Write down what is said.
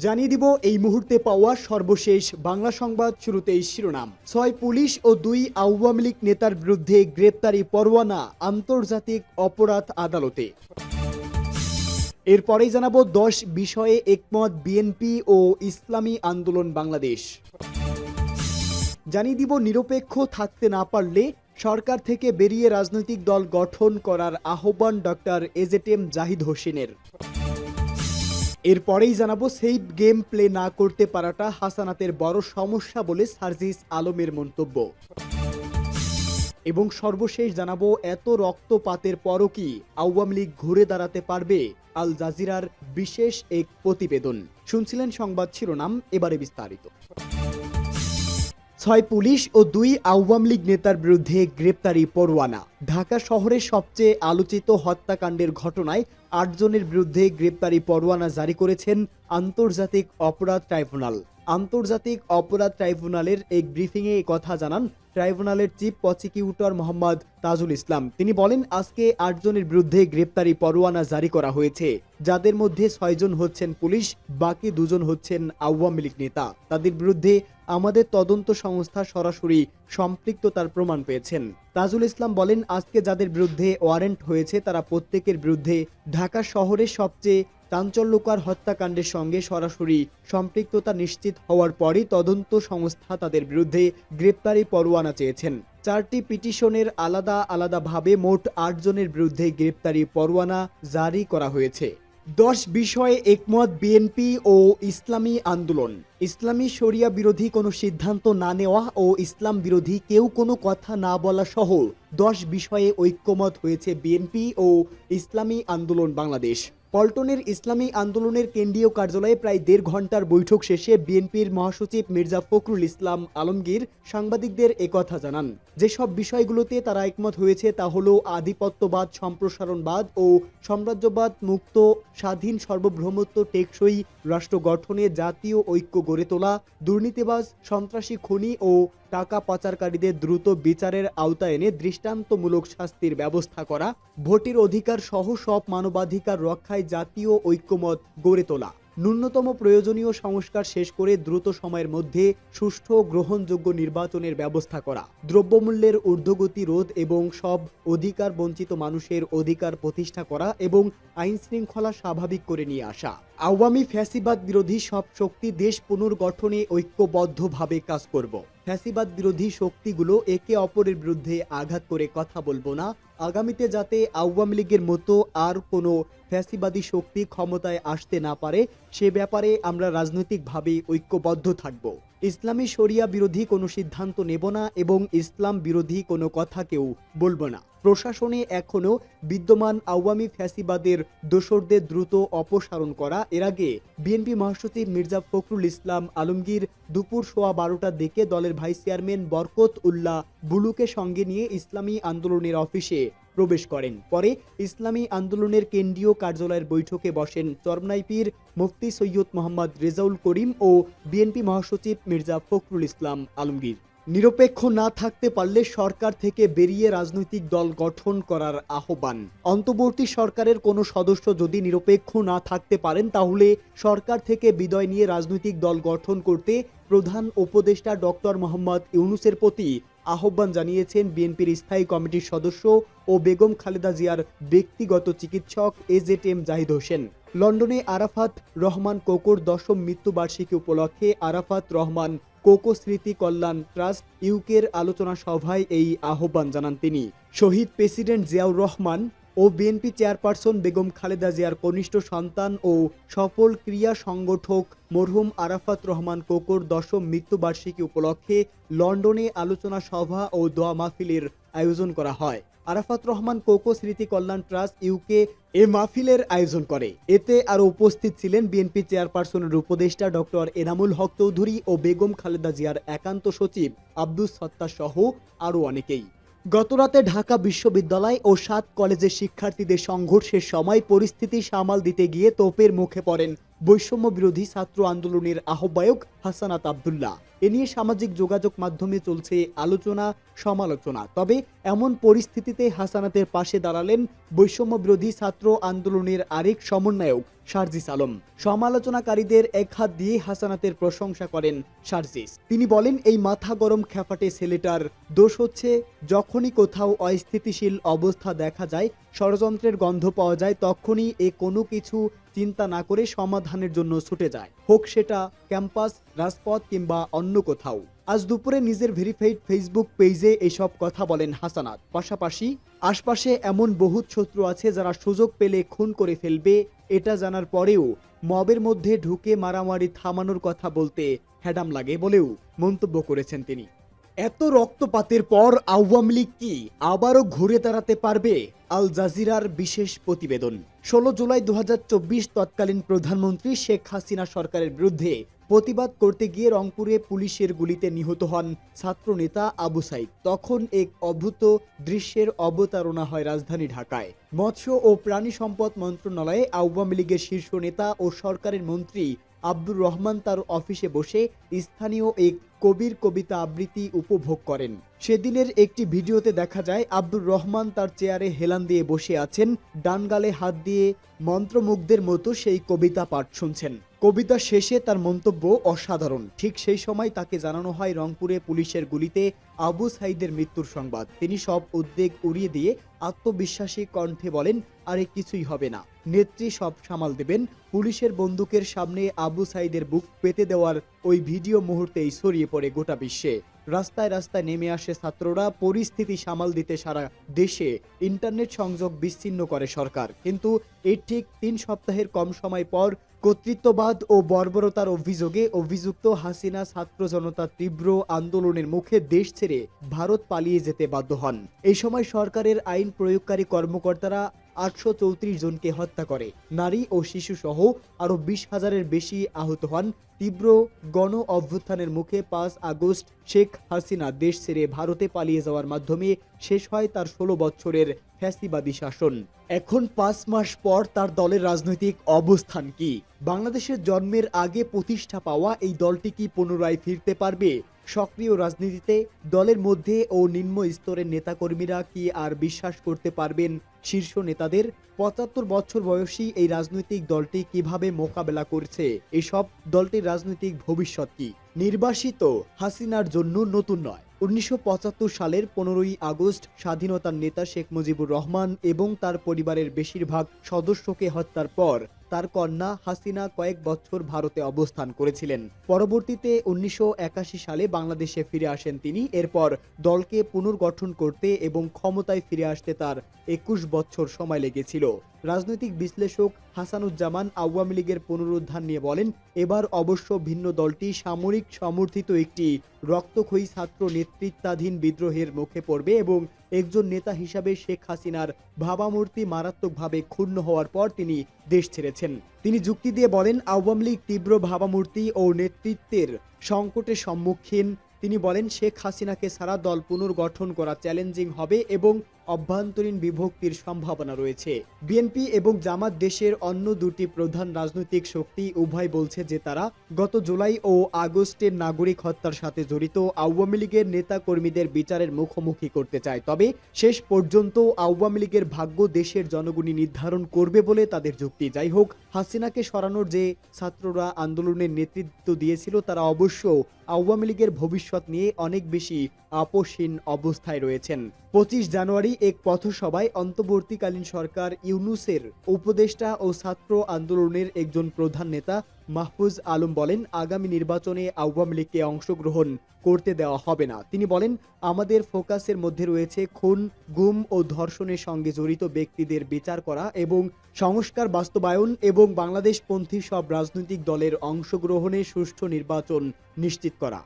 জানিয়ে দিব এই মুহূর্তে পাওয়া সর্বশেষ বাংলা সংবাদ। শুরুতেই শিরোনাম। ৬ পুলিশ ও ২ আওয়ামী লীগ নেতার বিরুদ্ধে গ্রেপ্তারি পরোয়ানা আন্তর্জাতিক অপরাধ আদালতে। এরপরেই জানাবো ১০ বিষয়ে একমত বিএনপি ও ইসলামী আন্দোলন বাংলাদেশ। জানিয়ে দিব নিরপেক্ষ থাকতে না পারলে সরকার থেকে বেরিয়ে রাজনৈতিক দল গঠন করার আহ্বান ডক্টর এজেটেম জাহিদ হোসেনের। এরপরেই জানাবো সেফ গেম প্লে না করতে পারাটা হাসানাতের বড় সমস্যা বলে সার্জিস আলমের মন্তব্য। এবং সর্বশেষ জানাবো এত রক্তপাতের পরও কি আওয়ামী লীগ ঘুরে দাঁড়াতে পারবে, আল জাজিরার বিশেষ এক প্রতিবেদন। শুনছিলেন সংবাদ শিরোনাম, এবারে বিস্তারিত। ৬ পুলিশ ও ২ আওয়ামী লীগ নেতার বিরুদ্ধে গ্রেপ্তারি পরোয়ানা। ঢাকা শহরের সবচেয়ে আলোচিত হত্যাকাণ্ডের ঘটনায় ৮ জনের বিরুদ্ধে গ্রেপ্তারি পরোয়ানা জারি করেছেন আন্তর্জাতিক অপরাধ ট্রাইব্যুনাল। আন্তর্জাতিক অপরাধ ট্রাইব্যুনালের এক ব্রিফিংয়ে এই কথা জানান ট্রাইব্যুনালের চিফ প্রসিকিউটর মোহাম্মদ তাজুল ইসলাম। তিনি বলেন, আজকে ৮ জনের বিরুদ্ধে গ্রেপ্তারি পরোয়ানা জারি করা হয়েছে, যাদের মধ্যে ৬ জন হচ্ছেন পুলিশ, বাকি ২ জন হচ্ছেন আওয়ামী লীগ নেতা। তাদের বিরুদ্ধে আমাদের তদন্ত সংস্থা সরাসরি সম্পৃক্ততার প্রমাণ পেয়েছেন। তাজুল ইসলাম বলেন, আজকে যাদের বিরুদ্ধে ওয়ারেন্ট হয়েছে তারা প্রত্যেকের বিরুদ্ধে ঢাকা শহরের সবচেয়ে চাঞ্চল্যকর হত্যাকাণ্ডের সঙ্গে সরাসরি সম্পৃক্ততা নিশ্চিত হওয়ার পরই তদন্ত সংস্থা তাদের বিরুদ্ধে গ্রেপ্তারি পরোয়ানা চেয়েছেন। 4টি পিটিশনের আলাদা আলাদাভাবে মোট ৮ জনের বিরুদ্ধে গ্রেপ্তারি পরোয়ানা জারি করা হয়েছে। ১০ বিষয়ে একমত বিএনপি ও ইসলামী আন্দোলন। ইসলামী শরিয়া বিরোধী কোনো সিদ্ধান্ত না নেওয়া ও ইসলাম বিরোধী কেউ কোনো কথা না বলা সহ ১০ বিষয়ে ঐক্যমত হয়েছে বিএনপি ও ইসলামী আন্দোলন বাংলাদেশ। পল্টনের ইসলামী আন্দোলনের কেন্দ্রীয় কার্যালয়ে প্রায় ১.৫ ঘন্টার বৈঠক শেষে বিএনপির মহাসচিব মির্জা ফখরুল ইসলাম আলমগীর সাংবাদিকদের একথা জানান। যেসব বিষয়গুলোতে তারা একমত হয়েছে তা হলো আধিপত্যবাদ, সম্প্রসারণবাদ ও সাম্রাজ্যবাদ মুক্ত, স্বাধীন, সার্বভৌমত্ব, টেকসই রাষ্ট্র গঠনে জাতীয় ঐক্য গড়ে তোলা, দুর্নীতিবাজ, সন্ত্রাসী, খুনি ও টাকা পাচারকারীদের দ্রুত বিচারের আওতায় এনে দৃষ্টান্তমূলক শাস্তির ব্যবস্থা করা, ভোটের অধিকার সহ সব মানবাধিকার রক্ষায় জাতীয় ঐক্যমত গড়ে তোলা, ন্যূনতম প্রয়োজনীয় সংস্কার শেষ করে দ্রুত সময়ের মধ্যে সুষ্ঠু গ্রহণযোগ্য নির্বাচনের ব্যবস্থা করা, দ্রব্যমূল্যের ঊর্ধ্বগতি রোধ এবং সব অধিকার বঞ্চিত মানুষের অধিকার প্রতিষ্ঠা করা এবং আইন শৃঙ্খলা স্বাভাবিক করে নিয়ে আসা। আওয়ামী ফ্যাসিবাদ বিরোধী সব শক্তি দেশ পুনর্গঠনে ঐক্যবদ্ধভাবে কাজ করব। ফ্যাসিবাদ বিরোধী শক্তিগুলো একে অপরের বিরুদ্ধে আঘাত করে কথা বলবো না। আগামীতে যাতে আওয়ামী লীগের মতো আর কোনো ফ্যাসিবাদী শক্তি ক্ষমতায় আসতে না পারে সে ব্যাপারে আমরা রাজনৈতিকভাবে ঐক্যবদ্ধ থাকব। ইসলামী শরিয়া বিরোধী কোনো সিদ্ধান্ত নেব না এবং ইসলাম বিরোধী কোনো কথা কেউ বলবো না। প্রশাসনে এখনও বিদ্যমান আওয়ামী ফ্যাসিবাদের দোসরদের দ্রুত অপসারণ করা। এর আগে বিএনপি মহাসচিব মির্জা ফখরুল ইসলাম আলমগীর দুপুর 12:15টার দিকে দলের ভাইস চেয়ারম্যান বরকত উল্লাহ বুলুকে সঙ্গে নিয়ে ইসলামী আন্দোলনের অফিসে প্রবেশ করেন। পরে ইসলামী আন্দোলনের কেন্দ্রীয় কার্যালয়ের বৈঠকে বসেন চরমনাই পীর মুফতি সৈয়দ মোহাম্মদ রেজাউল করিম ও বিএনপি মহাসচিব মির্জা ফখরুল ইসলাম আলমগীর। নিরপেক্ষ না থাকতে পারলে সরকার থেকে বেরিয়ে রাজনৈতিক দল গঠন করার আহ্বান। অন্তর্বর্তী সরকারের কোনো সদস্য যদি নিরপেক্ষ না থাকতে পারেন তাহলে সরকার থেকে বিদায় নিয়ে রাজনৈতিক দল গঠন করতে প্রধান উপদেষ্টা ডক্টর মোহাম্মদ ইউনূসের প্রতি আহ্বান জানিয়েছেন বিএনপির স্থায়ী কমিটির সদস্য ও বেগম খালেদা জিয়ার ব্যক্তিগত চিকিৎসক এজেটেম জাহিদ হোসেন। লন্ডনে আরাফাত রহমান কোকোর ১০ম মৃত্যুবার্ষিকী উপলক্ষে আরাফাত রহমান কোকো স্মৃতি কল্যাণ ট্রাস্ট ইউকের আলোচনা সভায় এই আহ্বান জানান তিনি। শহীদ প্রেসিডেন্ট জিয়াউর রহমান ও বিএনপি চেয়ারপারসন বেগম খালেদা জিয়ার কনিষ্ঠ সন্তান ও সফল ক্রীড়া সংগঠক মরহুম আরাফাত রহমান কোকোর ১০ম মৃত্যুবার্ষিকী উপলক্ষে লন্ডনে আলোচনা সভা ও দোয়া মাহফিলের আয়োজন করা হয়। আরাফাত রহমান কোকো স্মৃতি কল্যাণ ট্রাস্ট ইউকে এ মাহফিলের আয়োজন করে। এতে আরও উপস্থিত ছিলেন বিএনপি চেয়ারপারসনের উপদেষ্টা ডক্টর এনামুল হক চৌধুরী ও বেগম খালেদা জিয়ার একান্ত সচিব আব্দুস সত্তার সহ আরও অনেকেই। গতরাতে ঢাকা বিশ্ববিদ্যালয় ও 7 কলেজের শিক্ষার্থীদের সংঘর্ষের সময় পরিস্থিতি সামাল দিতে গিয়ে তোপের মুখে পড়েন বৈষম্য বিরোধী ছাত্র আন্দোলনের আহ্বায়ক হাসানাত আব্দুল্লাহ। এ নিয়ে সামাজিক যোগাযোগ মাধ্যমে চলছে আলোচনা সমালোচনা। তবে এমন পরিস্থিতিতে হাসানাতের পাশে দাঁড়ালেন বৈষম্য বিরোধী ছাত্র আন্দোলনের আরেক সমন্বয়ক শারজিস আলম। সমালোচনাকারীদের এক হাত দিয়ে হাসানাতের প্রশংসা করেন শারজিস। তিনি বলেন, এই মাথা গরম খ্যাপাটে ছেলেটার দোষ হচ্ছে যখনই কোথাও অস্থিতিশীল অবস্থা দেখা যায়, ষড়যন্ত্রের গন্ধ পাওয়া যায়, তখনই কোনো কিছু চিন্তা না করে সমাধানের জন্য ছুটে যায়, হোক সেটা ক্যাম্পাস, রাজপথ কিংবা অন্য কোথাও। আজ দুপুরে নিজের ভেরিফাইড ফেসবুক পেজে এসব কথা বলেন হাসানাত। পাশাপাশি আশপাশে এমন বহুত শত্রু আছে যারা সুযোগ পেলে খুন করে ফেলবে, এটা জানার পরেও মবের মধ্যে ঢুকে মারামারি থামানোর কথা বলতে হ্যাডাম লাগে বলেও মন্তব্য করেছেন তিনি। এত রক্তপাতের পর আওয়ামী লীগ কি আবারও ঘুরে দাঁড়াতে পারবে? আল জাজিরার বিশেষ প্রতিবেদন। 16 জুলাই 2024 তৎকালীন প্রধানমন্ত্রী শেখ হাসিনা সরকারের বিরুদ্ধে প্রতিবাদ করতে গিয়ে রংপুরে পুলিশের গুলিতে নিহত হন ছাত্রনেতা আবু সাইদ। তখন এক অদ্ভুত দৃশ্যের অবতারণা হয় রাজধানী ঢাকায়। মৎস্য ও প্রাণী সম্পদ মন্ত্রণালয়ে আওয়ামী লীগের শীর্ষ নেতা ও সরকারের মন্ত্রী আব্দুর রহমান তার অফিসে বসে স্থানীয় এক কবির কবিতা আবৃত্তি উপভোগ করেন। সেদিনের একটি ভিডিওতে দেখা যায় আব্দুর রহমান তার চেয়ারে হেলান দিয়ে বসে আছেন, ডান গালে হাত দিয়ে মন্ত্রমুগ্ধের মতো সেই কবিতা পাঠ শুনছেন। কবিতা শেষে তার মন্তব্য অসাধারণ। ঠিক সেই সময় তাকে জানানো হয় রংপুরে পুলিশের গুলিতে আবু সাইদের মৃত্যুর সংবাদ। তিনি সব উদ্বেগ উড়িয়ে দিয়ে আত্মবিশ্বাসী কণ্ঠে বলেন, আরে কিছুই হবে না, নেত্রী সব সামাল দেবেন। পুলিশের বন্দুকের সামনে আবু সাইদের বুক পেতে দেওয়ার ওই ভিডিও মুহূর্তেই ছড়িয়ে পড়ে গোটা বিশ্বে। রাস্তায় রাস্তায় নেমে আসে ছাত্ররা। পরিস্থিতি সামাল দিতে সারা দেশে ইন্টারনেট সংযোগ বিচ্ছিন্ন করে সরকার। কিন্তু এর ঠিক 3 সপ্তাহের কম সময় পর কর্তৃত্ববাদ ও বর্বরতার অভিযোগে অভিযুক্ত হাসিনা ছাত্র জনতা তীব্র আন্দোলনের মুখে দেশ ছেড়ে ভারত পালিয়ে যেতে বাধ্য হন। এই সময় সরকারের আইন প্রয়োগকারী কর্মকর্তারা 834 জনকে হত্যা করে। নারী ও শিশু সহ আরো 20,000-এর বেশি আহত হন। তীব্র গণ অভ্যুত্থানের মুখে 5 আগস্ট শেখ হাসিনা দেশ ছেড়ে ভারতে পালিয়ে যাওয়ার মাধ্যমে শেষ হয় তার 16 বছরের ফ্যাসিবাদী শাসন। এখন 5 মাস পর তার দলের রাজনৈতিক অবস্থান কি? বাংলাদেশের জন্মের আগে প্রতিষ্ঠা পাওয়া এই দলটি কি পুনরায় ফিরতে পারবে সক্রিয় রাজনীতিতে? দলের মধ্যে ও নিম্ন স্তরের নেতাকর্মীরা কি আর বিশ্বাস করতে পারবেন শীর্ষ নেতাদের? 75 বছর বয়সী এই রাজনৈতিক দলটি কিভাবে মোকাবেলা করছে এসব? দলটির রাজনৈতিক ভবিষ্যৎ কি? নির্বাসিত হাসিনার জন্য নতুন নয়। 1975 সালের 15ই আগস্ট স্বাধীনতার নেতা শেখ মুজিবুর রহমান এবং তার পরিবারের বেশিরভাগ সদস্যকে হত্যার পর তার কন্যা হাসিনা কয়েক বছর ভারতে অবস্থান করেছিলেন। পরবর্তীতে 1981 সালে বাংলাদেশে ফিরে আসেন তিনি। এরপর দলকে পুনর্গঠন করতে এবং ক্ষমতায় ফিরে আসতে তার 21 বছর সময় লেগেছিল। রাজনৈতিক বিশ্লেষক হাসানুজ্জামান আওয়ামী লীগের পুনরুদ্ধার নিয়ে বলেন, এবার অবশ্য ভিন্ন দলটি সামরিক সমর্থিত একটি রক্তক্ষয়ী ছাত্র নেতৃত্বাধীন বিদ্রোহের মুখে পড়বে এবং একজন নেতা হিসাবে শেখ হাসিনার ভাবামূর্তি মারাত্মকভাবে ক্ষুণ্ণ হওয়ার পর তিনি দেশ ছেড়েছেন। তিনি যুক্তি দিয়ে বলেন, আওয়ামী লীগ তীব্র ভাবামূর্তি ও নেতৃত্বের সংকটের সম্মুখীন। তিনি বলেন, শেখ হাসিনাকে সারা দল পুনর্গঠন করা চ্যালেঞ্জিং হবে এবং অভ্যন্তরীণ বিভক্তির সম্ভাবনা রয়েছে। বিএনপি এবং জামাত দেশের অন্য দুটি প্রধান রাজনৈতিক শক্তি উভয় বলছে যে তারা গত জুলাই ও আগস্টের নাগরিক হত্যার সাথে জড়িত আওয়ামী লীগের নেতা কর্মীদের বিচারের মুখোমুখি করতে চায়। তবে শেষ পর্যন্ত আওয়ামী লীগের ভাগ্য দেশের জনগণই নির্ধারণ করবে বলে তাদের যুক্তি। যাই হোক, হাসিনাকে সরানোর যে ছাত্ররা আন্দোলনের নেতৃত্ব দিয়েছিল তারা অবশ্য আওয়ামী লীগের ভবিষ্যৎ নিয়ে অনেক বেশি আপোষহীন অবস্থায় রয়েছেন। 25 জানুয়ারি এক পথসভায় অন্তর্বর্তীকালীন সরকার ইউনূসের উপদেষ্টা ও ছাত্র আন্দোলনের একজন প্রধান নেতা মাহফুজ আলম বলেন, আগামী নির্বাচনে আওয়ামী লীগকে অংশগ্রহণ করতে দেওয়া হবে না। তিনি বলেন, আমাদের ফোকাসের মধ্যে রয়েছে খুন, গুম ও ধর্ষণের সঙ্গে জড়িত ব্যক্তিদের বিচার করা এবং সংস্কার বাস্তবায়ন এবং বাংলাদেশপন্থী সব রাজনৈতিক দলের অংশগ্রহণে সুষ্ঠু নির্বাচন নিশ্চিত করা।